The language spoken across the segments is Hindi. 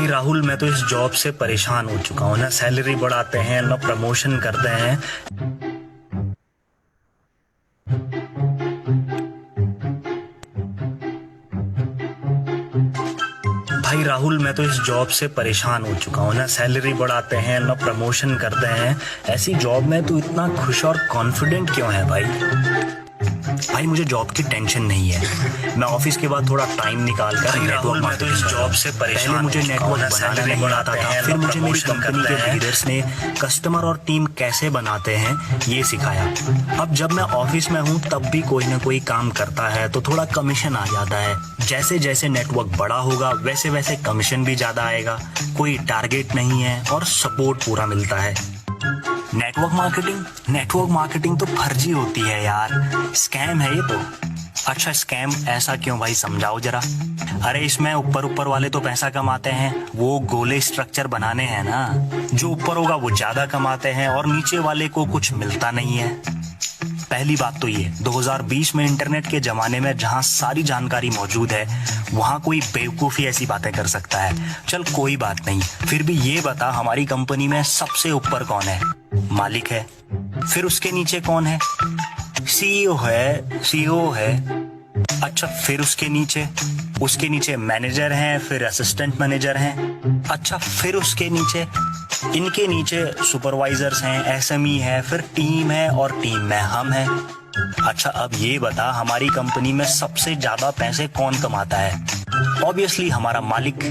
भाई राहुल, मैं तो इस जॉब से परेशान हो चुका हूँ। ना सैलरी बढ़ाते हैं, ना प्रमोशन करते हैं। भाई राहुल, मैं तो इस जॉब से परेशान हो चुका हूँ। ना सैलरी बढ़ाते हैं, ना प्रमोशन करते हैं। ऐसी जॉब में तू इतना खुश और कॉन्फिडेंट क्यों है भाई? भाई मुझे जॉब की टेंशन नहीं है। मैं ऑफिस के बाद थोड़ा टाइम निकाल कर नेटवर्क मार्केटिंग कर रहा हूँ। पहले मुझे नेटवर्क बनाना नहीं आता था, फिर मुझे मेरी कंपनी के लीडर्स ने कस्टमर और टीम कैसे बनाते हैं ये सिखाया। अब जब मैं ऑफिस में हूँ तब भी कोई ना कोई काम करता है तो थोड़ा कमीशन आ जाता है। जैसे जैसे नेटवर्क बड़ा होगा वैसे वैसे कमीशन भी ज्यादा आएगा। कोई टारगेट नहीं है और सपोर्ट पूरा मिलता है। नेटवर्क मार्केटिंग तो फर्जी होती है यार, स्कैम है ये तो। अच्छा, स्कैम ऐसा क्यों भाई, समझाओ जरा। अरे इसमें ऊपर ऊपर वाले तो पैसा कमाते हैं, वो गोले स्ट्रक्चर बनाने हैं ना। जो ऊपर होगा वो ज्यादा कमाते हैं और नीचे वाले को कुछ मिलता नहीं है। पहली बात तो ये 2020 में इंटरनेट के जमाने में जहां सारी जानकारी मौजूद है वहां कोई बेवकूफी ऐसी बातें कर सकता है। चल कोई बात नहीं, फिर भी ये बता हमारी कंपनी में सबसे ऊपर कौन है? मालिक है। फिर उसके नीचे कौन है? सीईओ है। अच्छा, फिर उसके नीचे मैनेजर हैं, फिर असिस्टेंट मैनेजर हैं। अच्छा, फिर उसके नीचे इनके नीचे सुपरवाइजर्स हैं, एसएमई है, फिर टीम है और टीम में हम हैं। अच्छा, अब ये बता हमारी कंपनी में सबसे ज्यादा पैसे कौन कमाता है? ऑब्वियसली हमारा मालिक।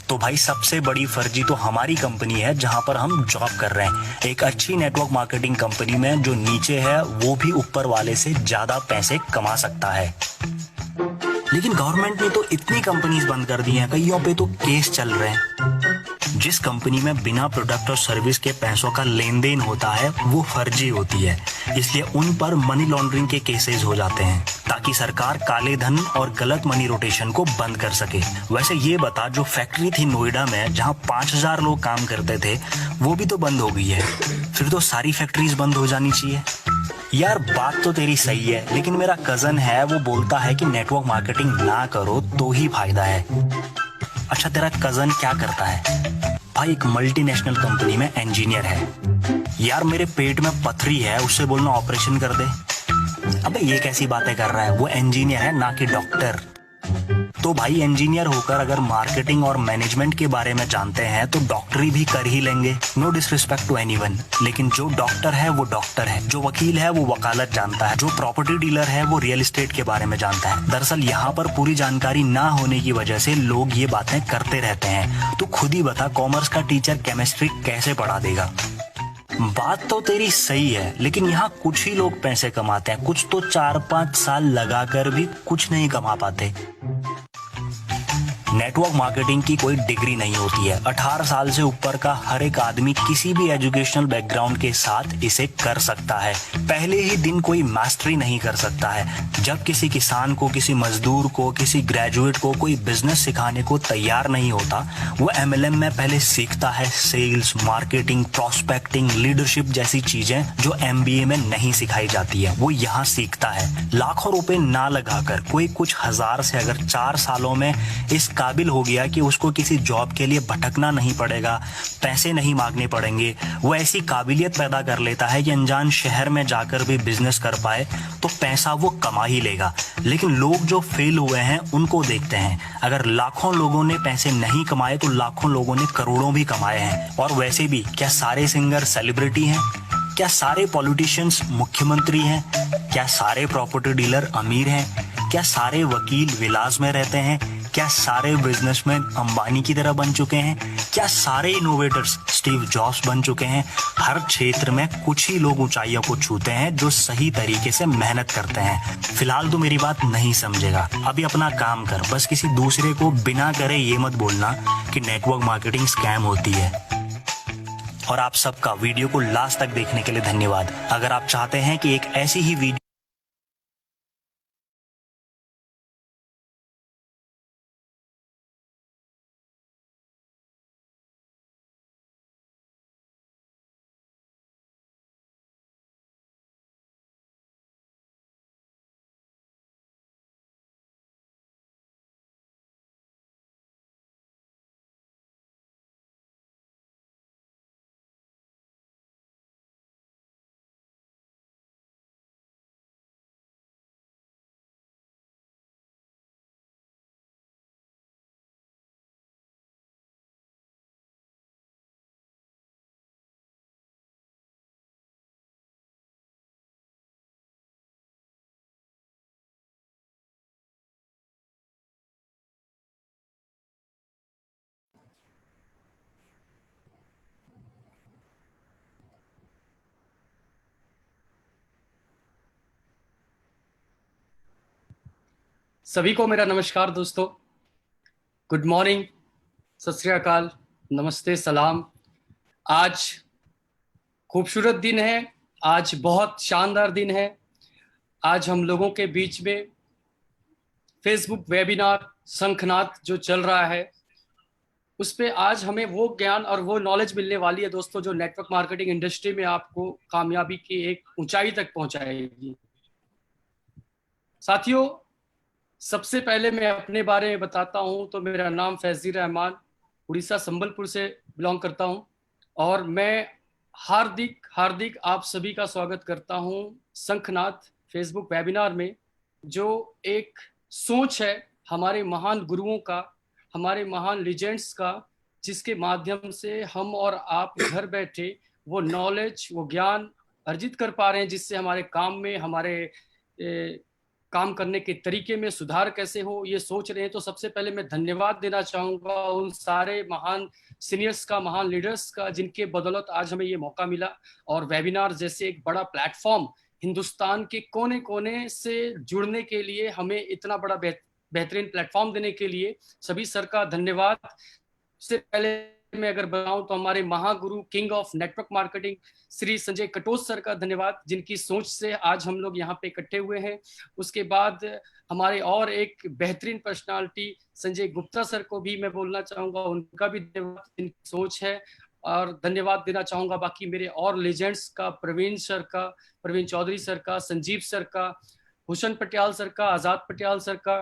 तो भाई सबसे बड़ी फर्जी तो हमारी कंपनी है जहां पर हम जॉब कर रहे हैं। एक अच्छी नेटवर्क मार्केटिंग कंपनी में जो नीचे है वो भी ऊपर वाले से ज्यादा पैसे कमा सकता है। लेकिन गवर्नमेंट ने तो इतनी कंपनीज बंद कर दी हैं, कईयों पे तो केस चल रहे हैं। जिस कंपनी में बिना प्रोडक्ट और सर्विस के पैसों का लेन देन होता है वो फर्जी होती है, इसलिए उन पर मनी लॉन्ड्रिंग के केसेस हो जाते हैं ताकि सरकार काले धन और गलत मनी रोटेशन को बंद कर सके। वैसे ये बता, जो फैक्ट्री थी नोएडा में जहां 5000 लोग काम करते थे वो भी तो बंद हो गई है। फिर तो सारी फैक्ट्रीज बंद हो जानी चाहिए। यार बात तो तेरी सही है, लेकिन मेरा कजन है वो बोलता है कि नेटवर्क मार्केटिंग ना करो तो ही फायदा है। अच्छा, तेरा कजन क्या करता है? भाई एक मल्टीनेशनल कंपनी में इंजीनियर है। यार मेरे पेट में पथरी है, उससे बोलना ऑपरेशन कर दे। अबे ये कैसी बातें कर रहा है, वो इंजीनियर है ना कि डॉक्टर। तो भाई इंजीनियर होकर अगर मार्केटिंग और मैनेजमेंट के बारे में जानते हैं तो डॉक्टरी भी कर ही लेंगे। नो डिसरिस्पेक्ट टू एनीवन, लेकिन जो डॉक्टर है वो डॉक्टर है, जो वकील है वो वकालत जानता है, जो प्रॉपर्टी डीलर है वो रियल एस्टेट के बारे में जानता है। दरअसल यहाँ पर पूरी जानकारी ना होने की वजह से लोग ये बातें करते रहते हैं। तो खुद ही बता, कॉमर्स का टीचर केमिस्ट्री कैसे पढ़ा देगा? बात तो तेरी सही है, लेकिन यहाँ कुछ ही लोग पैसे कमाते हैं, कुछ तो 4-5 साल लगाकर भी कुछ नहीं कमा पाते। नेटवर्क मार्केटिंग की कोई डिग्री नहीं होती है। 18 साल से ऊपर का हर एक आदमी किसी भी एजुकेशनल बैकग्राउंड के साथ इसे कर सकता है। पहले ही दिन कोई मास्टरी नहीं कर सकता है। जब किसी किसान को, किसी मजदूर को, किसी ग्रेजुएट को कोई बिजनेस सिखाने को तैयार नहीं होता, वो एमएलएम में पहले सीखता है सेल्स, मार्केटिंग, प्रोस्पेक्टिंग, लीडरशिप जैसी चीजें जो एमबीए में नहीं सिखाई जाती है, वो यहाँ सीखता है। लाखों रुपए ना लगाकर कोई कुछ हजार से अगर 4 सालों में इस काबिल हो गया कि उसको किसी जॉब के लिए भटकना नहीं पड़ेगा, पैसे नहीं मांगने पड़ेंगे, वो ऐसी काबिलियत पैदा कर लेता है कि अनजान शहर में जाकर भी बिजनेस कर पाए तो पैसा वो कमा ही लेगा। लेकिन लोग जो फेल हुए हैं उनको देखते हैं। अगर लाखों लोगों ने पैसे नहीं कमाए तो लाखों लोगों ने करोड़ों भी कमाए हैं। और वैसे भी क्या सारे सिंगर सेलिब्रिटी हैं? क्या सारे पॉलिटिशियंस मुख्यमंत्री हैं? क्या सारे प्रॉपर्टी डीलर अमीर हैं? क्या सारे वकील विलास में रहते हैं? क्या सारे बिजनेसमैन अंबानी की तरह बन चुके हैं? क्या सारे इनोवेटर्स स्टीव जॉब्स बन चुके हैं? हर क्षेत्र में कुछ ही लोग ऊंचाइयों को छूते हैं जो सही तरीके से मेहनत करते हैं। फिलहाल तो मेरी बात नहीं समझेगा, अभी अपना काम कर। बस किसी दूसरे को बिना करे ये मत बोलना कि नेटवर्क मार्केटिंग स्कैम होती है। और आप सबका वीडियो को लास्ट तक देखने के लिए धन्यवाद। अगर आप चाहते हैं कि एक ऐसी ही वीडियो सभी को मेरा नमस्कार दोस्तों। गुड मॉर्निंग, सत श्री अकाल, नमस्ते, सलाम। आज खूबसूरत दिन है, आज बहुत शानदार दिन है। आज हम लोगों के बीच में फेसबुक वेबिनार शंखनाद जो चल रहा है, उस पे आज हमें वो ज्ञान और वो नॉलेज मिलने वाली है दोस्तों, जो नेटवर्क मार्केटिंग इंडस्ट्री में आपको कामयाबी की एक ऊंचाई तक पहुंचाएगी। साथियों, सबसे पहले मैं अपने बारे में बताता हूं तो मेरा नाम फैजी रहमान, उड़ीसा संबलपुर से बिलोंग करता हूं और मैं हार्दिक हार्दिक आप सभी का स्वागत करता हूं शंखनाद फेसबुक वेबिनार में, जो एक सोच है हमारे महान गुरुओं का, हमारे महान लीजेंड्स का, जिसके माध्यम से हम और आप घर बैठे वो नॉलेज, वो ज्ञान अर्जित कर पा रहे हैं, जिससे हमारे काम में, हमारे काम करने के तरीके में सुधार कैसे हो, ये सोच रहे हैं। तो सबसे पहले मैं धन्यवाद देना चाहूंगा उन सारे महान सीनियर्स का, महान लीडर्स का, जिनके बदौलत आज हमें ये मौका मिला और वेबिनार जैसे एक बड़ा प्लेटफॉर्म हिंदुस्तान के कोने कोने से जुड़ने के लिए, हमें इतना बड़ा बेहतरीन प्लेटफॉर्म देने के लिए सभी सर का धन्यवाद। उससे पहले मैं अगर बताऊं तो हमारे महागुरु, king of network marketing, Shri Sanjay Katoch sir का धन्यवाद, जिनकी सोच से आज हम लोग यहाँ पे इकट्ठे हुए हैं। उसके बाद हमारे और एक बेहतरीन पर्सनालिटी संजय गुप्ता सर को भी मैं बोलना चाहूंगा, उनका भी धन्यवाद, जिनकी सोच है। और धन्यवाद देना चाहूंगा बाकी मेरे और लेजेंड्स का, प्रवीण सर का, प्रवीण चौधरी सर का, संजीव सर का, भूषण पटियाल सर का, आजाद पटियाल सर का,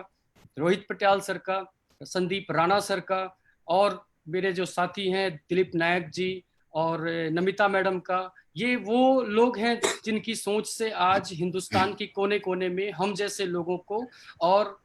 रोहित पटियाल सर का, संदीप राणा सर का, और मेरे जो साथी हैं दिलीप नायक जी और नमिता मैडम का। ये वो लोग हैं जिनकी सोच से आज हिंदुस्तान के कोने कोने में हम जैसे लोगों को और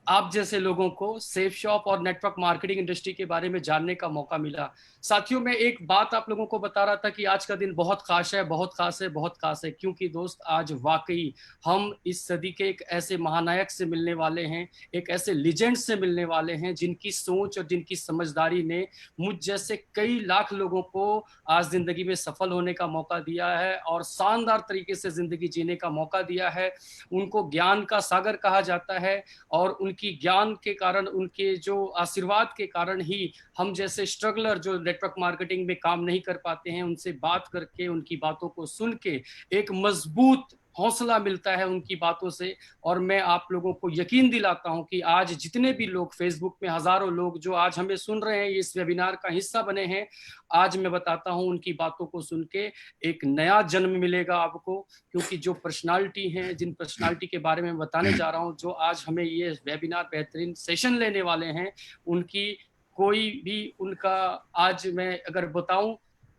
आप जैसे लोगों को सेफ शॉप और नेटवर्क मार्केटिंग इंडस्ट्री के बारे में जानने का मौका मिला। साथियों, मैं एक बात आप लोगों को बता रहा था कि आज का दिन बहुत खास है, बहुत खास है, बहुत खास है, क्योंकि दोस्त आज वाकई हम इस सदी के एक ऐसे महानायक से मिलने वाले हैं, एक ऐसे लीजेंड से मिलने वाले हैं, जिनकी सोच और जिनकी समझदारी ने मुझ जैसे कई लाख लोगों को आज जिंदगी में सफल होने का मौका दिया है और शानदार तरीके से जिंदगी जीने का मौका दिया है। उनको ज्ञान का सागर कहा जाता है और उनकी ज्ञान के कारण, उनके जो आशीर्वाद के कारण ही हम जैसे स्ट्रगलर जो नेटवर्क मार्केटिंग में काम नहीं कर पाते हैं, उनसे बात करके, उनकी बातों को सुन के एक मजबूत हौसला मिलता है उनकी बातों से। और मैं आप लोगों को यकीन दिलाता हूं कि आज जितने भी लोग फेसबुक में, हजारों लोग जो आज हमें सुन रहे हैं, इस वेबिनार का हिस्सा बने हैं, आज मैं बताता हूं उनकी बातों को सुन के एक नया जन्म मिलेगा आपको। क्योंकि जो पर्सनालिटी हैं, जिन पर्सनालिटी के बारे में बताने जा रहा हूं, जो आज हमें ये वेबिनार बेहतरीन सेशन लेने वाले हैं, उनकी कोई भी, उनका आज मैं अगर बताऊं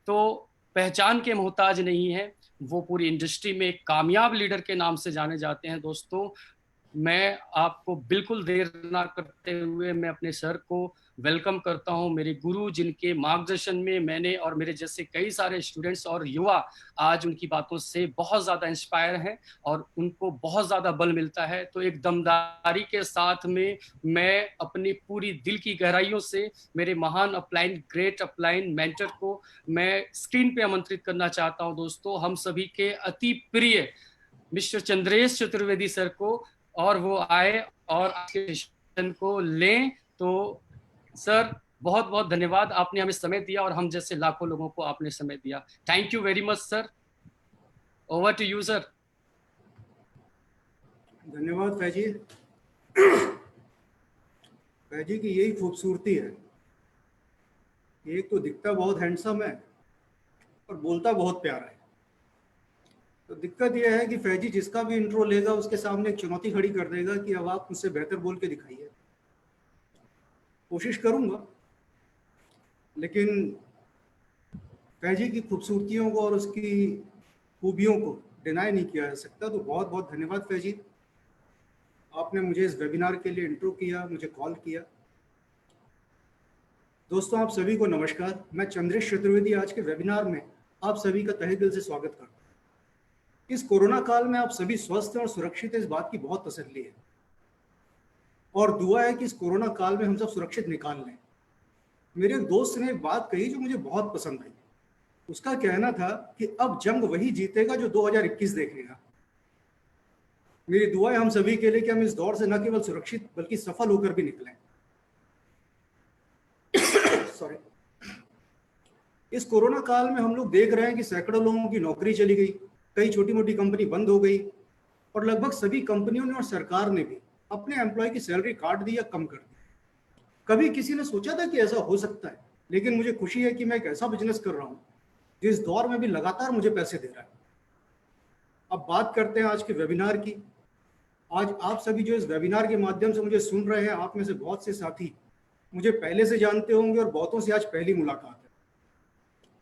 तो पहचान के मोहताज नहीं है। वो पूरी इंडस्ट्री में एक कामयाब लीडर के नाम से जाने जाते हैं। दोस्तों, मैं आपको बिल्कुल देर ना करते हुए मैं अपने सर को वेलकम करता हूं, मेरे गुरु, जिनके मार्गदर्शन में मैंने और मेरे जैसे कई सारे स्टूडेंट्स और युवा आज उनकी बातों से बहुत ज़्यादा इंस्पायर हैं और उनको बहुत ज़्यादा बल मिलता है। तो एक दमदारी के साथ में मैं अपनी पूरी दिल की गहराइयों से मेरे महान अपलाइन, ग्रेट अपलाइन मेंटर को मैं स्क्रीन पे आमंत्रित करना चाहता हूं। दोस्तों, हम सभी के अति प्रिय मिस्टर चंद्रेश चतुर्वेदी सर को, और वो आए और आपके सेशन को लें। तो सर, बहुत बहुत धन्यवाद, आपने हमें समय दिया और हम जैसे लाखों लोगों को आपने समय दिया। Thank you very much sir. Over to you sir. धन्यवाद फैजी। फैजी की यही खूबसूरती है, एक तो दिखता बहुत हैंडसम है और बोलता बहुत प्यारा है। तो दिक्कत यह है कि फैजी जिसका भी इंट्रो लेगा उसके सामने एक चुनौती खड़ी कर देगा कि अब आप मुझसे बेहतर बोल के दिखाइए। कोशिश करूंगा, लेकिन फैजी की खूबसूरतियों को और उसकी खूबियों को डिनाई नहीं किया जा सकता। तो बहुत बहुत धन्यवाद फैजी, आपने मुझे इस वेबिनार के लिए इंट्रो किया, मुझे कॉल किया। दोस्तों, आप सभी को नमस्कार। मैं चंद्रेश चतुर्वेदी आज के वेबिनार में आप सभी का तहे दिल से स्वागत करता हूँ। इस कोरोना काल में आप सभी स्वस्थ और सुरक्षित हैं, इस बात की बहुत तसल्ली है और दुआ है कि इस कोरोना काल में हम सब सुरक्षित निकाल लें। मेरे एक दोस्त ने एक बात कही जो मुझे बहुत पसंद आई। उसका कहना था कि अब जंग वही जीतेगा जो 2021 देखेगा। मेरी दुआएं हम सभी के लिए कि हम इस दौर से न केवल सुरक्षित बल्कि सफल होकर भी निकलें। सॉरी। इस कोरोना काल में हम लोग देख रहे हैं कि सैकड़ों लोगों की नौकरी चली गई, कई छोटी मोटी कंपनी बंद हो गई और लगभग सभी कंपनियों ने और सरकार ने भी अपने एम्प्लॉय की सैलरी काट दी या कम कर दी। कभी किसी ने सोचा था कि ऐसा हो सकता है, लेकिन मुझे खुशी है कि मैं एक ऐसा बिजनेस कर रहा हूं जो इस दौर में भी लगातार मुझे पैसे दे रहा है। अब बात करते हैं आज के वेबिनार की। आज आप सभी जो इस वेबिनार के माध्यम से मुझे सुन रहे हैं, आप में से बहुत से साथी मुझे पहले से जानते होंगे और बहुतों से आज पहली मुलाकात है।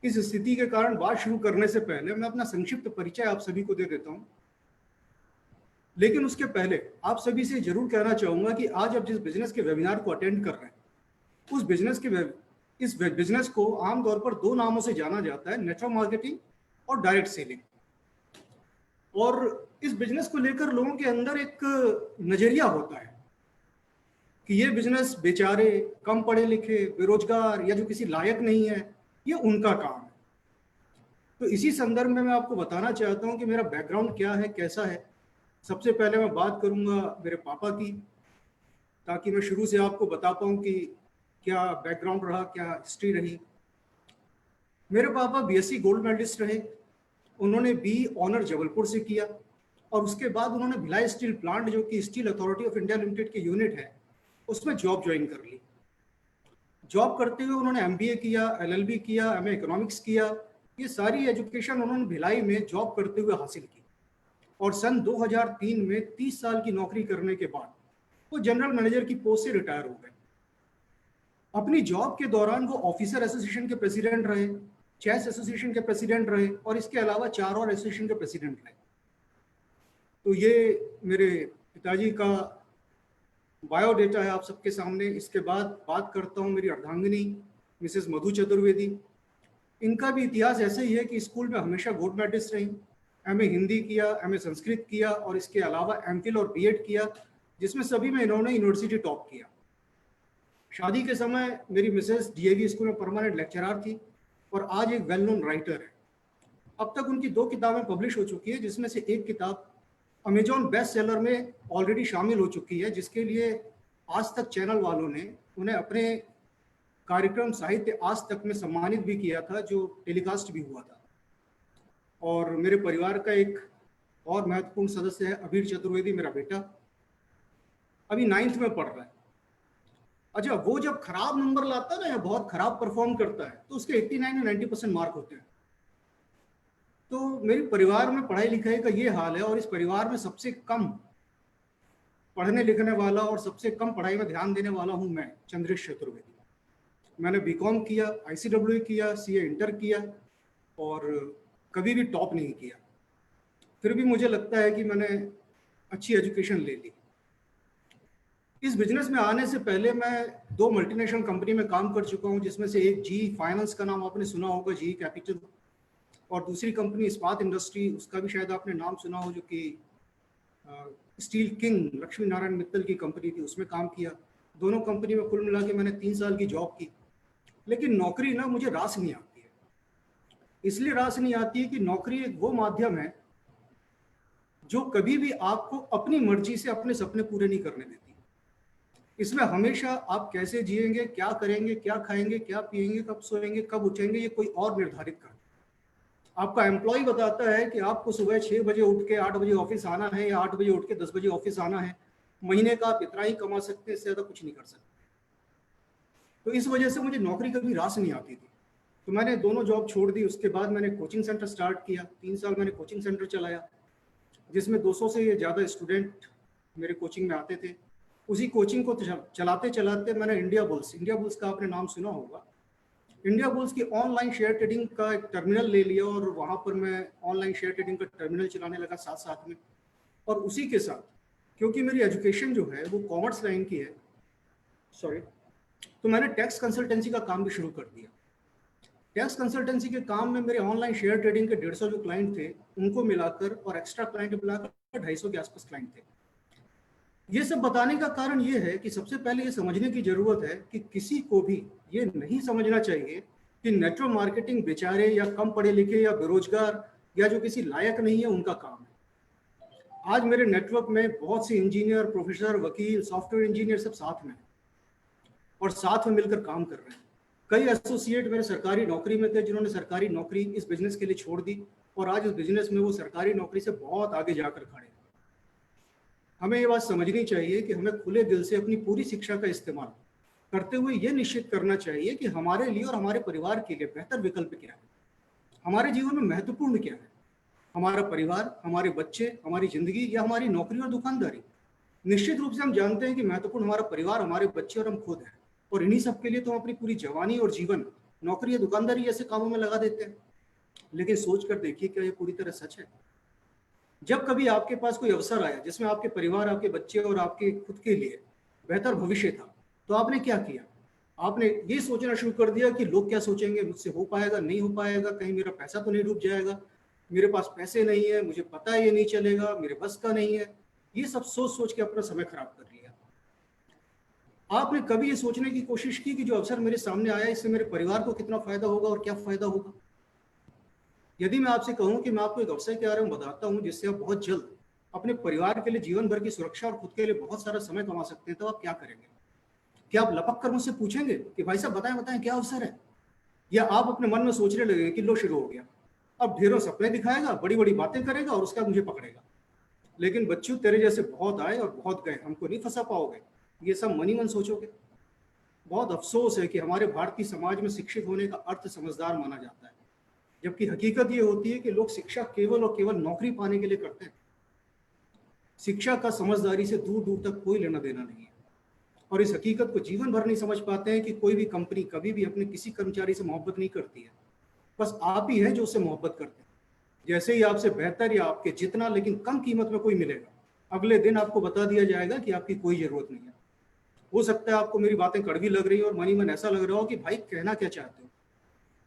इस स्थिति के कारण बात शुरू करने से पहले मैं अपना संक्षिप्त परिचय आप सभी को दे देता हूं, लेकिन उसके पहले आप सभी से जरूर कहना चाहूंगा कि आज आप जिस बिजनेस के वेबिनार को अटेंड कर रहे हैं, उस इस बिजनेस को आमतौर पर दो नामों से जाना जाता है, नेटवर्क मार्केटिंग और डायरेक्ट सेलिंग। और इस बिजनेस को लेकर लोगों के अंदर एक नजरिया होता है कि ये बिजनेस बेचारे, कम पढ़े लिखे, बेरोजगार या जो किसी लायक नहीं है, ये उनका काम है। तो इसी संदर्भ में मैं आपको बताना चाहता हूं कि मेरा बैकग्राउंड क्या है, कैसा है। सबसे पहले मैं बात करूंगा मेरे पापा की, ताकि मैं शुरू से आपको बता पाऊं कि क्या बैकग्राउंड रहा, क्या हिस्ट्री रही। मेरे पापा बीएससी गोल्ड मेडलिस्ट रहे। उन्होंने बी ऑनर जबलपुर से किया और उसके बाद उन्होंने भिलाई स्टील प्लांट, जो कि steel authority of India limited की यूनिट है, उसमें जॉब ज्वाइन कर ली। जॉब करते हुए उन्होंने एमबीए किया, एलएलबी किया, एमए इकोनॉमिक्स किया। ये सारी एजुकेशन उन्होंने भिलाई में जॉब करते हुए हासिल की और सन 2003 में 30 साल की नौकरी करने के बाद वो जनरल मैनेजर की पोस्ट से रिटायर हो गए। अपनी जॉब के दौरान वो ऑफिसर एसोसिएशन के प्रेसिडेंट रहे, चेस एसोसिएशन के प्रेसिडेंट रहे और इसके अलावा 4 और एसोसिएशन के प्रेसिडेंट रहे। तो ये मेरे पिताजी का बायोडेटा है आप सबके सामने। इसके बाद बात करता हूँ मेरी अर्धांगिनी मिसेस मधु चतुर्वेदी। इनका भी इतिहास ऐसे ही है कि स्कूल में हमेशा गोल्ड मेडलिस्ट रही। एमए हिंदी किया, एमए संस्कृत किया और इसके अलावा एमफिल और बीएड किया, जिसमें सभी में इन्होंने यूनिवर्सिटी टॉप किया। शादी के समय मेरी मिसेस डीएवी स्कूल में परमानेंट लेक्चरर थी और आज एक वेल नोन राइटर है। अब तक उनकी 2 किताबें पब्लिश हो चुकी है, जिसमें से एक किताब अमेजॉन बेस्ट सेलर में ऑलरेडी शामिल हो चुकी है, जिसके लिए आज तक चैनल वालों ने उन्हें अपने कार्यक्रम साहित्य आज तक में सम्मानित भी किया था, जो टेलीकास्ट भी हुआ था। और मेरे परिवार का एक और महत्वपूर्ण सदस्य है अभीर चतुर्वेदी, मेरा बेटा, अभी 9th में पढ़ रहा है। अच्छा, वो जब खराब नंबर लाता है ना या बहुत खराब परफॉर्म करता है तो उसके 89 या 90% मार्क होते हैं। तो मेरे परिवार में पढ़ाई लिखाई का ये हाल है और इस परिवार में सबसे कम पढ़ने लिखने वाला और सबसे कम पढ़ाई में ध्यान देने वाला हूं मैं, चंद्रेश चतुर्वेदी। मैंने बीकॉम किया, आईसीडब्ल्यू किया, सीए इंटर किया और कभी भी टॉप नहीं किया। फिर भी मुझे लगता है कि मैंने अच्छी एजुकेशन ले ली। इस बिजनेस में आने से पहले मैं 2 मल्टीनेशनल कंपनी में काम कर चुका हूं, जिसमें से एक जी फाइनेंस का नाम आपने सुना होगा, जी कैपिटल, और दूसरी कंपनी इस्पात इंडस्ट्री, उसका भी शायद आपने नाम सुना हो, जो कि स्टील किंग लक्ष्मी नारायण मित्तल की कंपनी थी, उसमें काम किया। दोनों कंपनी में कुल मिला के मैंने 3 साल की जॉब की। लेकिन नौकरी ना मुझे रास नहीं आती है। इसलिए रास नहीं आती है कि नौकरी एक वो माध्यम है जो कभी भी आपको अपनी मर्जी से अपने सपने पूरे नहीं करने देती। इसमें हमेशा आप कैसे जिएंगे, क्या करेंगे, क्या खाएंगे, क्या पिएंगे, कब सोएंगे, कब उठेंगे, ये कोई और निर्धारित करता है। आपका एम्प्लॉय बताता है कि आपको सुबह 6 बजे उठ के 8 बजे ऑफिस आना है या 8 बजे उठ के 10 बजे ऑफिस आना है। महीने का आप इतना ही कमा सकते हैं, इससे ज़्यादा कुछ नहीं कर सकते। तो इस वजह से मुझे नौकरी कभी रास नहीं आती थी। तो मैंने दोनों जॉब छोड़ दी। उसके बाद मैंने कोचिंग सेंटर स्टार्ट किया। 3 साल मैंने कोचिंग सेंटर चलाया, जिसमें 200 से ज़्यादा स्टूडेंट मेरे कोचिंग में आते थे। उसी कोचिंग को चलाते चलाते मैंने इंडिया बुल्स का आपने नाम सुना होगा, इंडिया बुल्स की ऑनलाइन शेयर ट्रेडिंग का एक टर्मिनल ले लिया और वहाँ पर मैं ऑनलाइन शेयर ट्रेडिंग का टर्मिनल चलाने लगा साथ साथ में। और उसी के साथ, क्योंकि मेरी एजुकेशन जो है वो कॉमर्स लाइन की है, तो मैंने टैक्स कंसल्टेंसी का काम भी शुरू कर दिया। टैक्स कंसल्टेंसी के काम में मेरे ऑनलाइन शेयर ट्रेडिंग के 150 जो क्लाइंट थे, उनको मिलाकर और एक्स्ट्रा क्लाइंट मिलाकर 250 के आसपास क्लाइंट थे। ये सब बताने का कारण ये है कि सबसे पहले ये समझने की जरूरत है कि किसी को भी ये नहीं समझना चाहिए कि नेटवर्क मार्केटिंग बेचारे या कम पढ़े लिखे या बेरोजगार या जो किसी लायक नहीं है उनका काम है। आज मेरे नेटवर्क में बहुत से इंजीनियर, प्रोफेसर, वकील, सॉफ्टवेयर इंजीनियर सब साथ में हैं और साथ में मिलकर काम कर रहे हैं। कई एसोसिएट मेरे सरकारी नौकरी में थे जिन्होंने सरकारी नौकरी इस बिजनेस के लिए छोड़ दी और आज इस बिजनेस में वो सरकारी नौकरी से बहुत आगे जाकर खड़े हैं। हमें ये बात समझनी चाहिए कि हमें खुले दिल से अपनी पूरी शिक्षा का इस्तेमाल करते हुए ये निश्चित करना चाहिए कि हमारे लिए और हमारे परिवार के लिए बेहतर विकल्प क्या है, हमारे जीवन में महत्वपूर्ण क्या है, हमारा परिवार, हमारे बच्चे, हमारी जिंदगी या हमारी नौकरी और दुकानदारी। निश्चित रूप से हम जानते हैं कि महत्वपूर्ण हमारा परिवार, हमारे बच्चे और हम खुद हैं, और इन्हीं सब के लिए तो हम अपनी पूरी जवानी और जीवन नौकरी या दुकानदारी जैसे कामों में लगा देते हैं। लेकिन सोच कर देखिए, क्या ये पूरी तरह सच है? जब कभी आपके पास कोई अवसर आया जिसमें आपके परिवार, आपके बच्चे और आपके खुद के लिए बेहतर भविष्य था, तो आपने क्या किया? आपने ये सोचना शुरू कर दिया कि लोग क्या सोचेंगे, मुझसे हो पाएगा, नहीं हो पाएगा, कहीं मेरा पैसा तो नहीं डूब जाएगा, मेरे पास पैसे नहीं है, मुझे पता है ये नहीं चलेगा, मेरे बस का नहीं है। ये सब सोच सोच के अपना समय खराब कर लिया। आपने कभी ये सोचने की कोशिश की कि जो अवसर मेरे सामने आया इससे मेरे परिवार को कितना फायदा होगा और क्या फायदा होगा? यदि मैं आपसे कहूं कि मैं आपको एक अवसर के बारे में बताता हूं जिससे आप बहुत जल्द अपने परिवार के लिए जीवन भर की सुरक्षा और खुद के लिए बहुत सारा समय कमा सकते हैं, तो आप क्या करेंगे? क्या आप लपक कर मुझसे पूछेंगे कि भाई साहब बताएं बताएं क्या अवसर है? या आप अपने मन में सोचने लगेंगे कि लो शुरू हो गया, अब ढेरों सपने दिखाएगा, बड़ी बड़ी बातें करेगा और उसका मुझे पकड़ेगा। लेकिन बच्चों, तेरे जैसे बहुत आए और बहुत गए, हमको नहीं फंसा पाओगे, ये सब मन ही मन सोचोगे। बहुत अफसोस है कि हमारे भारतीय समाज में शिक्षित होने का अर्थ समझदार माना जाता है, जबकि हकीकत ये होती है कि लोग शिक्षा केवल और केवल नौकरी पाने के लिए करते हैं। शिक्षा का समझदारी से दूर दूर तक कोई लेना देना नहीं है, और इस हकीकत को जीवन भर नहीं समझ पाते हैं कि कोई भी कंपनी कभी भी अपने किसी कर्मचारी से मोहब्बत नहीं करती है, बस आप ही हैं जो उससे मोहब्बत करते हैं। जैसे ही आपसे बेहतर या आपके जितना लेकिन कम कीमत में कोई मिलेगा, अगले दिन आपको बता दिया जाएगा कि आपकी कोई जरूरत नहीं है। हो सकता है आपको मेरी बातें कड़वी लग रही है और मन ही मन ऐसा लग रहा हो कि भाई कहना क्या चाहते हो।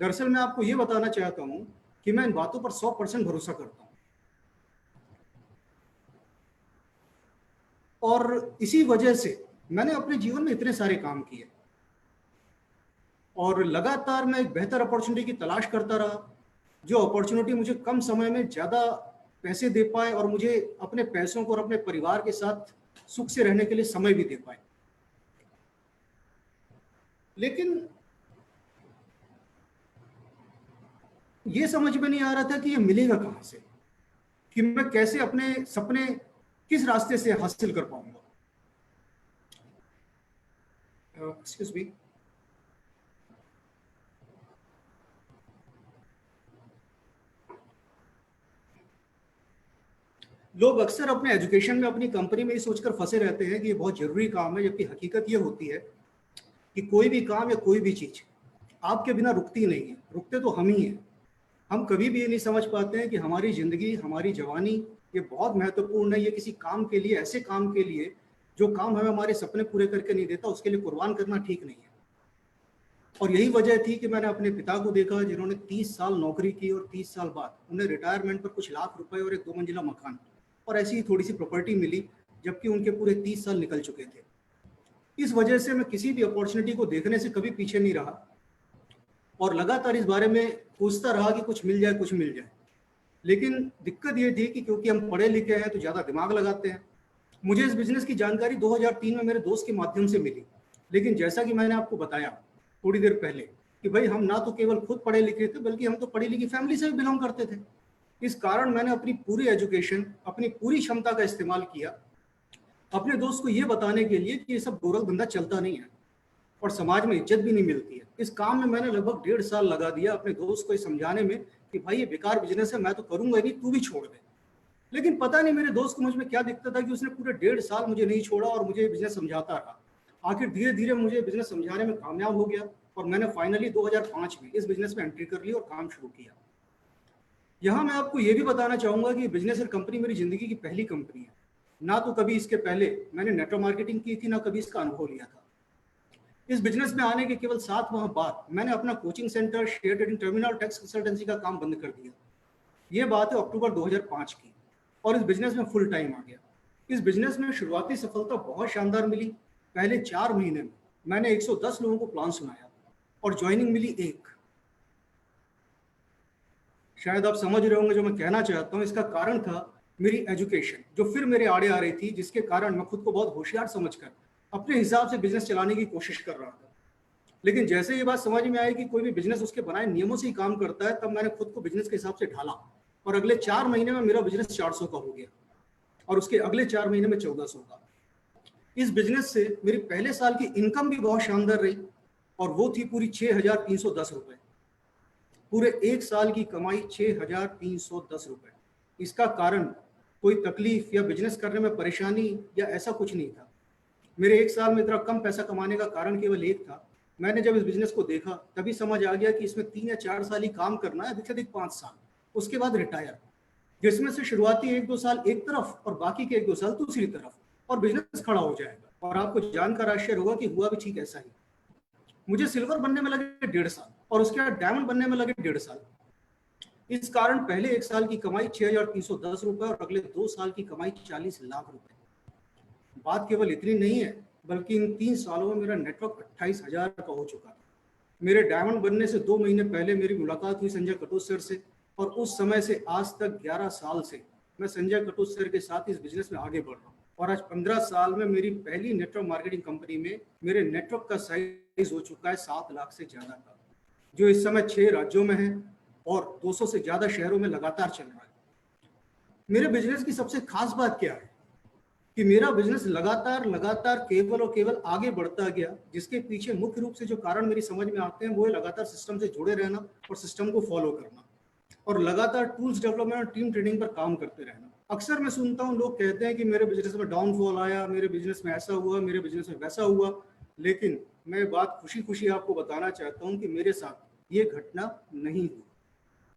दरअसल मैं आपको ये बताना चाहता हूं कि मैं इन बातों पर 100% भरोसा करता हूं, और इसी वजह से मैंने अपने जीवन में इतने सारे काम किए और लगातार मैं एक बेहतर अपॉर्चुनिटी की तलाश करता रहा, जो अपॉर्चुनिटी मुझे कम समय में ज़्यादा पैसे दे पाए और मुझे अपने पैसों को और अपने परिवार के साथ सुख से रहने के लिए समय भी दे पाए। लेकिन ये समझ में नहीं आ रहा था कि ये मिलेगा कहाँ से, कि मैं कैसे अपने सपने किस रास्ते से हासिल कर पाऊंगा। Excuse me. लोग अक्सर अपने एजुकेशन में, अपनी कंपनी में ये सोचकर फंसे रहते हैं कि ये बहुत जरूरी काम है, जबकि हकीकत ये होती है कि कोई भी काम या कोई भी चीज आपके बिना रुकती नहीं है, रुकते तो हम ही हैं। हम कभी भी ये नहीं समझ पाते हैं कि हमारी जिंदगी, हमारी जवानी ये बहुत महत्वपूर्ण है। ये किसी काम के लिए, ऐसे काम के लिए जो काम हमें हमारे सपने पूरे करके नहीं देता, उसके लिए कुर्बान करना ठीक नहीं है। और यही वजह थी कि मैंने अपने पिता को देखा जिन्होंने 30 साल नौकरी की और 30 साल बाद उन्हें रिटायरमेंट पर कुछ लाख रुपए और एक 2 मंजिला मकान और ऐसी ही थोड़ी सी प्रॉपर्टी मिली, जबकि उनके पूरे 30 साल निकल चुके थे। इस वजह से मैं किसी भी अपॉर्चुनिटी को देखने से कभी पीछे नहीं रहा और लगातार इस बारे में सोचता रहा कि कुछ मिल जाए, कुछ मिल जाए। लेकिन दिक्कत ये थी कि क्योंकि हम पढ़े लिखे हैं तो ज़्यादा दिमाग लगाते हैं। मुझे इस बिजनेस की जानकारी 2003 में मेरे दोस्त के माध्यम से मिली, लेकिन जैसा कि मैंने आपको बताया थोड़ी देर पहले कि भाई हम ना तो केवल खुद पढ़े लिखे थे, बल्कि हम तो पढ़ी लिखी फैमिली से भी बिलोंग करते थे। इस कारण मैंने अपनी पूरी एजुकेशन, अपनी पूरी क्षमता का इस्तेमाल किया अपने दोस्त को ये बताने के लिए कि ये सब गोरख धंधा चलता नहीं है और समाज में इज्जत भी नहीं मिलती है। इस काम में मैंने लगभग 1.5 साल लगा दिया अपने दोस्त को ये समझाने में कि भाई ये बेकार बिजनेस है, मैं तो करूंगा नहीं, तू भी छोड़ दे। लेकिन पता नहीं मेरे दोस्त को मुझ में क्या दिखता था कि उसने पूरे 1.5 साल मुझे नहीं छोड़ा और मुझे बिजनेस समझाता रहा। आखिर धीरे धीरे मुझे बिजनेस समझाने में कामयाब हो गया और मैंने फाइनली 2005 में इस बिजनेस में एंट्री कर ली और काम शुरू किया। यहाँ मैं आपको ये भी बताना चाहूंगा कि बिजनेस और कंपनी मेरी जिंदगी की पहली कंपनी है। ना तो कभी इसके पहले मैंने नेटवर्क मार्केटिंग की थी, ना कभी इसका अनुभव लिया था। इस बिजनेस में आने के केवल 7 माह बाद मैंने अपना coaching centre, share trading terminal, tax consultancy का काम बंद कर दिया। ये बात है अक्टूबर 2005 की, और इस बिजनेस में फुल टाइम आ गया। इस बिजनेस में शुरुआती सफलता बहुत शानदार मिली। पहले 4 महीने में मैंने 110 लोगों को प्लान सुनाया और ज्वाइनिंग मिली 1। शायद आप समझ रहे होंगे जो मैं कहना चाहता हूँ। इसका कारण था मेरी एजुकेशन जो फिर मेरे आड़े आ रही थी, जिसके कारण मैं खुद को बहुत होशियार समझकर अपने हिसाब से बिजनेस चलाने की कोशिश कर रहा था। लेकिन जैसे ये बात समझ में आई कि कोई भी बिजनेस उसके बनाए नियमों से ही काम करता है, तब मैंने खुद को बिजनेस के हिसाब से ढाला और अगले 4 महीने में मेरा बिजनेस 400 का हो गया और उसके अगले 4 महीने में 1400 का। इस बिजनेस से मेरी पहले साल की इनकम भी बहुत शानदार रही और वो थी पूरी 6,310 रुपए। पूरे एक साल की कमाई 6,310 रुपए। इसका कारण कोई तकलीफ या बिजनेस करने में परेशानी या ऐसा कुछ नहीं था। मेरे एक साल में इतना कम पैसा कमाने का कारण केवल एक था। मैंने जब इस बिजनेस को देखा तभी समझ आ गया कि इसमें 3 या 4 साल ही काम करना है, अधिक से अधिक 5 साल, उसके बाद रिटायर, जिसमें से शुरुआती 1-2 साल एक तरफ और बाकी के 1-2 साल दूसरी तरफ, और बिजनेस खड़ा हो जाएगा। और आपको जानकर आश्चर्य होगा कि हुआ भी ठीक ऐसा ही। मुझे सिल्वर बनने में लगे 1.5 साल और उसके बाद डायमंड बनने में लगे 1.5 साल। इस कारण पहले एक साल की कमाई 6,310 रुपए और अगले 2 साल की कमाई 40 लाख रुपए। बात केवल इतनी नहीं है, बल्कि इन 3 सालों में मेरा नेटवर्क 28,000 का हो चुका था। मेरे डायमंड बनने से 2 महीने पहले मेरी मुलाकात हुई संजय कटोच सर से, और उस समय से आज तक 11 साल से मैं संजय कटोच सर के साथ इस बिजनेस में आगे बढ़ रहा हूँ। और आज 15 साल में मेरी पहली नेटवर्क मार्केटिंग कंपनी में मेरे नेटवर्क का साइज हो चुका है 7 लाख से ज्यादा का, जो इस समय 6 राज्यों में है और 200 से ज्यादा शहरों में लगातार चल रहा है। मेरे बिजनेस की सबसे खास बात क्या है कि मेरा बिजनेस लगातार केवल और केवल आगे बढ़ता गया, जिसके पीछे मुख्य रूप से जो कारण मेरी समझ में आते हैं वो है लगातार सिस्टम से जुड़े रहना और सिस्टम को फॉलो करना और लगातार टूल्स डेवलपमेंट और टीम ट्रेनिंग पर काम करते रहना। अक्सर मैं सुनता हूँ लोग कहते हैं कि मेरे बिजनेस में डाउनफॉल आया, मेरे बिजनेस में ऐसा हुआ, मेरे बिजनेस में वैसा हुआ, लेकिन मैं बात खुशी खुशी आपको बताना चाहता हूँ कि मेरे साथ ये घटना नहीं हुई।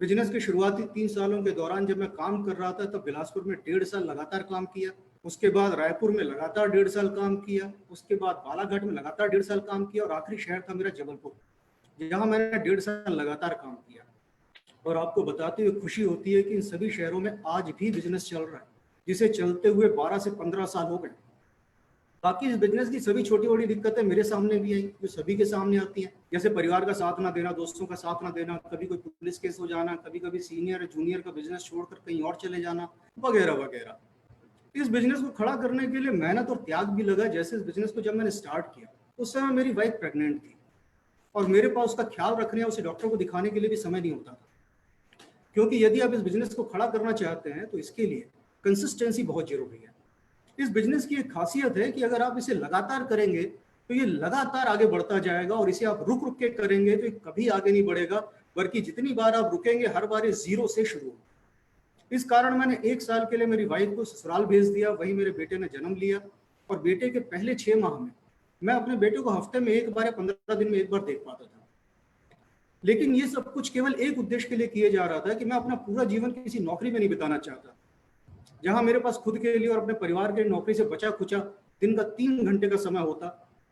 बिजनेस के शुरुआती 3 सालों के दौरान जब मैं काम कर रहा था तब बिलासपुर में 1.5 साल लगातार काम किया, उसके बाद रायपुर में लगातार 1.5 साल काम किया, उसके बाद बालाघाट में लगातार 1.5 साल काम किया और आखिरी शहर था मेरा जबलपुर, जहाँ मैंने 1.5 साल लगातार काम किया। और आपको बताते हुए खुशी होती है कि इन सभी शहरों में आज भी बिजनेस चल रहा है, जिसे चलते हुए 12 से 15 साल हो गए। बाकी इस बिजनेस की सभी छोटी बड़ी दिक्कतें मेरे सामने भी आई, जो सभी के सामने आती हैं, जैसे परिवार का साथ ना देना, दोस्तों का साथ ना देना, कभी कोई पुलिस केस हो जाना, कभी कभी सीनियर जूनियर का बिजनेस छोड़कर कहीं और चले जाना, वगैरह वगैरह। इस बिजनेस को खड़ा करने के लिए मेहनत और त्याग भी लगा। जैसे इस बिजनेस को जब मैंने स्टार्ट किया उस समय मेरी वाइफ प्रेग्नेंट थी और मेरे पास उसका ख्याल रखने या उसे डॉक्टर को दिखाने के लिए भी समय नहीं होता था, क्योंकि यदि आप इस बिजनेस को खड़ा करना चाहते हैं तो इसके लिए कंसिस्टेंसी बहुत जरूरी है। इस बिजनेस की एक खासियत है कि अगर आप इसे लगातार करेंगे तो ये लगातार आगे बढ़ता जाएगा, और इसे आप रुक रुक के करेंगे तो ये कभी आगे नहीं बढ़ेगा, बल्कि जितनी बार आप रुकेंगे हर बार ये 0 से शुरू होगा। इस कारण मैंने 1 साल के लिए मेरी वाइफ को ससुराल भेज दिया, वहीं मेरे बेटे ने जन्म लिया और बेटे के पहले 6 माह में मैं अपने बेटे को हफ्ते में 1 बार या 15 दिन में 1 बार देख पाता था। लेकिन ये सब कुछ केवल एक उद्देश्य के लिए किए जा रहा था कि मैं अपना पूरा जीवन किसी नौकरी में नहीं बिताना चाहता, जहां मेरे पास खुद के लिए और अपने परिवार के नौकरी से बचा खुचा दिन का 3 घंटे का समय होता,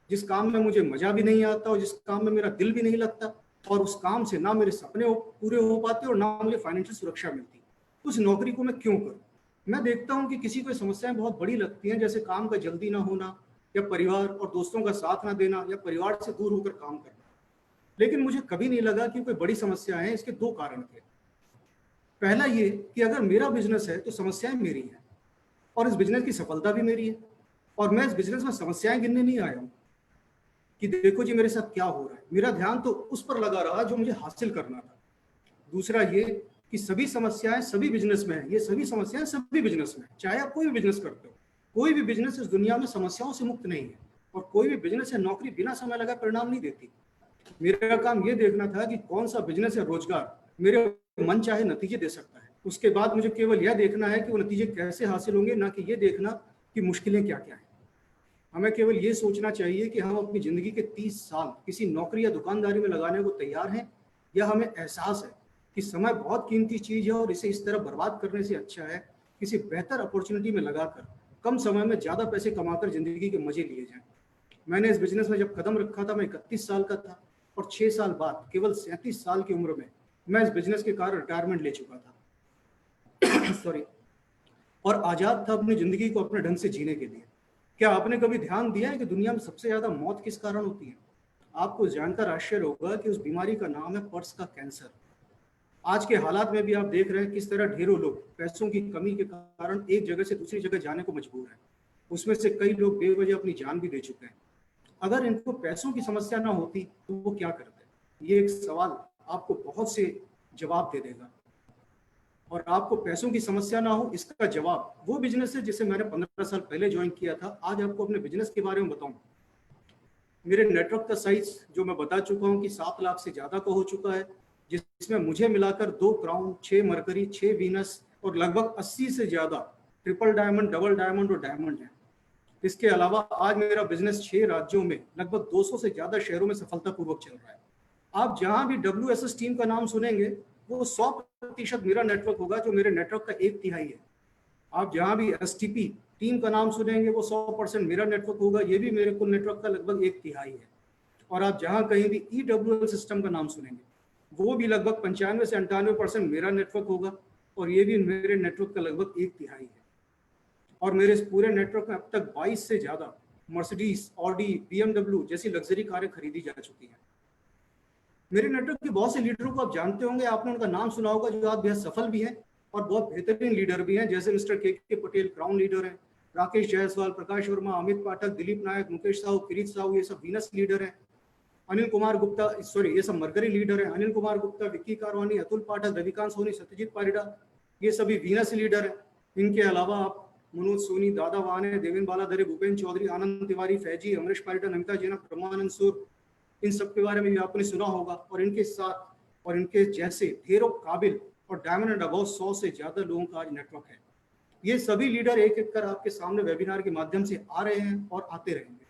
जिस काम में मुझे मजा भी नहीं आता और जिस काम में मेरा दिल भी नहीं लगता, और उस काम से ना मेरे सपने पूरे हो पाते और ना मुझे फाइनेंशियल सुरक्षा मिलती। उस नौकरी को मैं क्यों करूं? मैं देखता हूं कि किसी को समस्याएं बहुत बड़ी लगती हैं, जैसे काम का जल्दी ना होना या परिवार और दोस्तों का साथ ना देना या परिवार से दूर होकर काम करना। लेकिन मुझे कभी नहीं लगा कि कोई बड़ी समस्या है। इसके 2 कारण थे। पहला ये कि अगर मेरा बिजनेस है तो समस्याएं मेरी हैं और इस बिजनेस की सफलता भी मेरी है, और मैं इस बिजनेस में समस्याएं गिनने नहीं आया हूं कि देखो जी मेरे साथ क्या हो रहा है। मेरा ध्यान तो उस पर लगा रहा जो मुझे हासिल करना था। दूसरा ये कि सभी समस्याएं सभी बिजनेस में है, ये सभी समस्याएं सभी बिजनेस में, चाहे आप कोई भी बिजनेस करते हो। कोई भी बिजनेस इस दुनिया में समस्याओं से मुक्त नहीं है, और कोई भी बिजनेस या नौकरी बिना समय लगाए परिणाम नहीं देती। मेरा काम ये देखना था कि कौन सा बिजनेस या रोजगार मेरे मन चाहे नतीजे दे सकता है। उसके बाद मुझे केवल यह देखना है कि वो नतीजे कैसे हासिल होंगे, ना कि ये देखना कि मुश्किलें क्या क्या है। हमें केवल ये सोचना चाहिए कि हम अपनी जिंदगी के 30 साल किसी नौकरी या दुकानदारी में लगाने को तैयार हैं, या हमें एहसास है कि समय बहुत कीमती चीज है और इसे इस तरह बर्बाद करने से अच्छा है किसी बेहतर अपॉर्चुनिटी में लगाकर कम समय में ज्यादा पैसे कमाकर जिंदगी के मजे लिए जाएं। मैंने इस बिजनेस में जब कदम रखा था मैं 31 साल का था, और 6 साल बाद केवल 37 साल की उम्र में मैं इस बिजनेस के कारण रिटायरमेंट ले चुका था सॉरी, और आजाद था अपनी जिंदगी को अपने ढंग से जीने के लिए। क्या आपने कभी ध्यान दिया है कि दुनिया में सबसे ज्यादा मौत किस कारण होती है? आपको जानकर आश्चर्य होगा कि उस बीमारी का नाम है पर्स का कैंसर। आज के हालात में भी आप देख रहे हैं किस तरह ढेरों लोग पैसों की कमी के कारण एक जगह से दूसरी जगह जाने को मजबूर हैं। उसमें से कई लोग बेवजह अपनी जान भी दे चुके हैं। अगर इनको पैसों की समस्या ना होती तो वो क्या करते? ये एक सवाल आपको बहुत से जवाब दे देगा। और आपको पैसों की समस्या ना हो, इसका जवाब वो बिजनेस है जिसे मैंने 15 साल पहले ज्वाइन किया था। आज आपको अपने बिजनेस के बारे में बताऊं। मेरे नेटवर्क का साइज जो मैं बता चुका हूं कि 7 लाख से ज्यादा का हो चुका है, जिसमें मुझे मिलाकर 2 क्राउन, 6 मरकरी, 6 वीनस और लगभग 80 से ज्यादा ट्रिपल डायमंड, डबल डायमंड और डायमंड है। इसके अलावा आज मेरा बिजनेस 6 राज्यों में लगभग 200 से ज्यादा शहरों में सफलतापूर्वक चल रहा है। आप जहां भी WSS टीम का नाम सुनेंगे वो 100% मेरा नेटवर्क होगा, जो मेरे नेटवर्क का 1/3 है। आप जहां भी STP टीम का नाम सुनेंगे वो 100% मेरा नेटवर्क होगा, ये भी मेरे कुल नेटवर्क का लगभग 1/3 है। और आप जहां कहीं भी EWL सिस्टम का नाम सुनेंगे वो भी लगभग 95 से 98% मेरा नेटवर्क होगा, और ये भी मेरे नेटवर्क का लगभग 1/3 है। और मेरे इस पूरे नेटवर्क में अब तक 22 से ज्यादा मर्सिडीज, ऑडी, BMW जैसी लग्जरी कारें खरीदी जा चुकी हैं। मेरे नेटवर्क के बहुत से लीडरों को आप जानते होंगे, आपने उनका नाम सुना होगा, जो आज बेहद सफल भी हैं और बहुत बेहतरीन लीडर भी हैं, जैसे मिस्टर के पटेल क्राउन लीडर हैं, राकेश जायसवाल, प्रकाश वर्मा, अमित पाठक, दिलीप नायक, मुकेश साहू, किरीट साहू, ये सब वीनस लीडर हैं। अनिल कुमार गुप्ता, सॉरी ये सब मरकरी लीडर हैं। अनिल कुमार गुप्ता, विक्की कारवानी, अतुल पाठक, रविकांत सोनी, सत्यजीत पारिडा, ये सभी वीनस लीडर हैं। इनके अलावा आप मनोज सोनी, दादा वाने, देवेंद्र बालाधरे, भूपेंद्र चौधरी, आनंद तिवारी, फैजी, अमरीश पारिडा, नमिता जैना, ब्रह्मानंद सूर, इन सब के बारे में भी आपने सुना होगा। और इनके साथ और इनके जैसे ढेरों काबिल और डायमंड एंड अबव 100 से ज्यादा लोगों का आज नेटवर्क है। ये सभी लीडर एक एक कर आपके सामने वेबिनार के माध्यम से आ रहे हैं और आते रहेंगे।